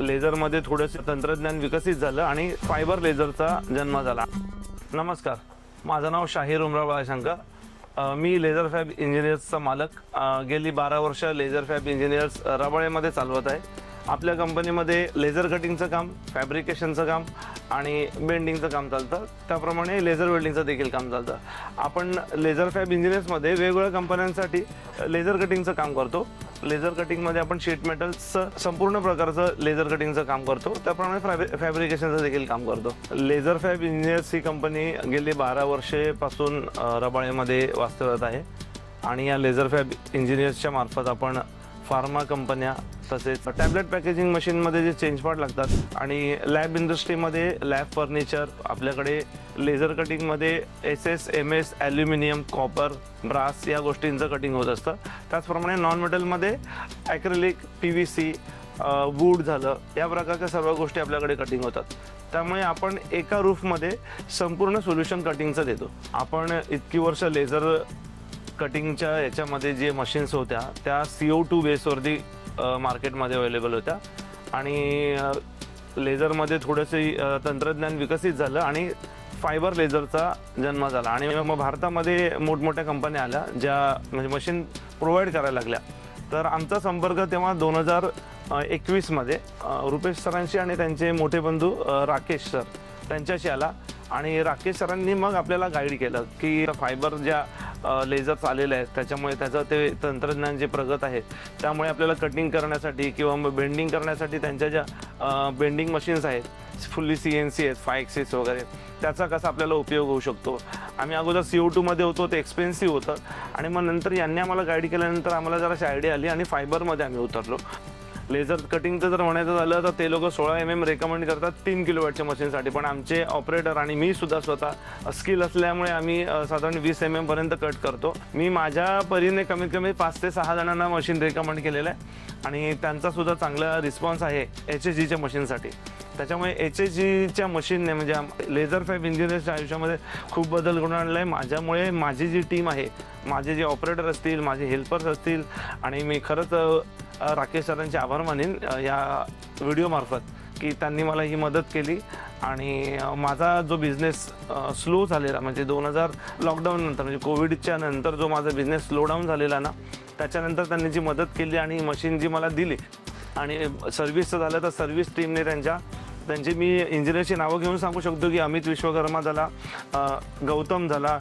लेझरमध्ये थोडंसं तंत्रज्ञान विकसित झालं आणि फायबर लेझरचा जन्म झाला। नमस्कार, माझं नाव शाहीर उमराव बाळशंकर। मी लेझर फॅब इंजिनियर्सचा मालक गेली 12 वर्ष लेझर फॅब इंजिनियर्स रबाळेमध्ये चालवत आहे। आपल्या कंपनीमध्ये लेझर कटिंगचं काम, फॅब्रिकेशनचं काम आणि बेंडिंगचं काम चालतं। त्याप्रमाणे लेझर वेल्डिंगचं देखील काम चालतं। आपण लेझर फॅब इंजिनियर्समध्ये वेगवेगळ्या कंपन्यांसाठी लेझर कटिंगचं काम करतो। लेझर कटिंगमध्ये आपण शीट मेटल्सचं संपूर्ण प्रकारचं लेझर कटिंगचं काम करतो, त्याप्रमाणे फॅब्रिकेशनचं देखील काम करतो। लेझर फॅब इंजिनियर्स ही कंपनी गेली 12 वर्षेपासून रबाळेमध्ये वास्तव्यात आहे आणि या लेझर फॅब इंजिनियर्सच्या मार्फत आपण फार्मा कंपन्या तसेच टॅबलेट पॅकेजिंग मशीनमध्ये जे चेंज पार्ट लागतात आणि लॅब इंडस्ट्रीमध्ये लॅब फर्निचर, आपल्याकडे लेझर कटिंगमध्ये SS, MS, aluminium, copper, brass या गोष्टींचं कटिंग होत असतं। त्याचप्रमाणे नॉन मेटलमध्ये ॲक्रेलिक, PVC, वूड झालं, या प्रकारच्या सर्व गोष्टी आपल्याकडे कटिंग होतात। त्यामुळे आपण एका रूफमध्ये संपूर्ण सोल्युशन कटिंगचं देतो। आपण इतकी वर्ष लेझर कटिंगच्या याच्यामध्ये जे मशीन्स होत्या त्या CO2 बेसवरती मार्केटमध्ये अवेलेबल होत्या आणि लेझरमध्ये थोडंसं तंत्रज्ञान विकसित झालं आणि फायबर लेझरचा जन्म झाला आणि मग भारतामध्ये मोठमोठ्या कंपन्या आल्या ज्या म्हणजे मशीन प्रोव्हाइड करायला लागल्या। तर आमचा संपर्क तेव्हा 2021 मध्ये रुपेश सरांशी आणि त्यांचे मोठे बंधू राकेश सर त्यांच्याशी आला आणि राकेश सरांनी मग आपल्याला गाईड केलं की फायबर ज्या लेझर्स आलेले आहेत त्याच्यामुळे त्याचं ते तंत्रज्ञान जे प्रगत आहे त्यामुळे आपल्याला कटिंग करण्यासाठी किंवा मग बेंडिंग करण्यासाठी त्यांच्या ज्या बेंडिंग मशीन्स आहेत फुल्ली CNC आहेत 5 axis वगैरे, त्याचा कसा आपल्याला उपयोग होऊ शकतो। आम्ही अगोदर CO2 मध्ये होतो, ते एक्सपेन्सिव्ह होतं आणि मग नंतर यांनी आम्हाला गाईड केल्यानंतर आम्हाला जराशी आयडिया आली आणि फायबरमध्ये आम्ही उतरलो। लेझर कटिंगचं जर म्हणायचं झालं तर ते लोक 16 mm रेकमेंड करतात 3 किलोवॅटच्या मशीनसाठी, पण आमचे ऑपरेटर आणि मी सुद्धा स्वतः स्किल असल्यामुळे आम्ही साधारण 20 mm पर्यंत कट करतो। मी माझ्या परीने कमीत कमी 5 ते 6 जणांना मशीन रेकमेंड केलेलं आहे आणि त्यांचा सुद्धा चांगला रिस्पॉन्स आहे HSGच्या मशीनसाठी। त्याच्यामुळे HSGच्या मशीनने म्हणजे लेझर फॅब इंजिनियर्सच्या आयुष्यामध्ये खूप बदल घडून आणला आहे। माझ्यामुळे माझी जी टीम आहे, माझे जे ऑपरेटर असतील, माझे हेल्पर्स असतील आणि मी खरंच राकेश सरांचे आभार मानेन या व्हिडिओमार्फत की त्यांनी मला ही मदत केली आणि माझा जो बिझनेस स्लो झालेला म्हणजे 2000 लॉकडाऊन नंतर म्हणजे कोविडच्या नंतर जो माझा बिझनेस स्लो डाऊन झालेला ना, त्याच्यानंतर त्यांनी जी मदत केली आणि मशीन जी मला दिली आणि सर्व्हिसचं झालं तर सर्व्हिस टीमने त्यांची मी इंजिनियरची नावं घेऊन सांगू शकतो की अमित विश्वकर्मा झाला, गौतम झाला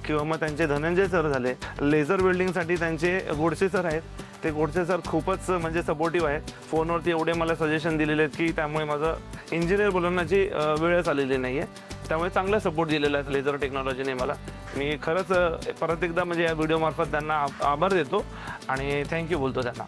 किंवा मग त्यांचे धनंजय सर झाले। लेझर वेल्डिंगसाठी त्यांचे गोडसे सर आहेत, ते गोडसे सर खूपच म्हणजे सपोर्टिव्ह आहेत। फोनवरती एवढे मला सजेशन दिलेले आहेत की त्यामुळे माझं इंजिनियर बोलवण्याची वेळच आलेली नाही आहे। त्यामुळे चांगला सपोर्ट दिलेला आहे लेझर टेक्नॉलॉजीने मला। मी खरंच परत एकदा म्हणजे या व्हिडिओमार्फत त्यांना आभार देतो आणि थँक्यू बोलतो त्यांना।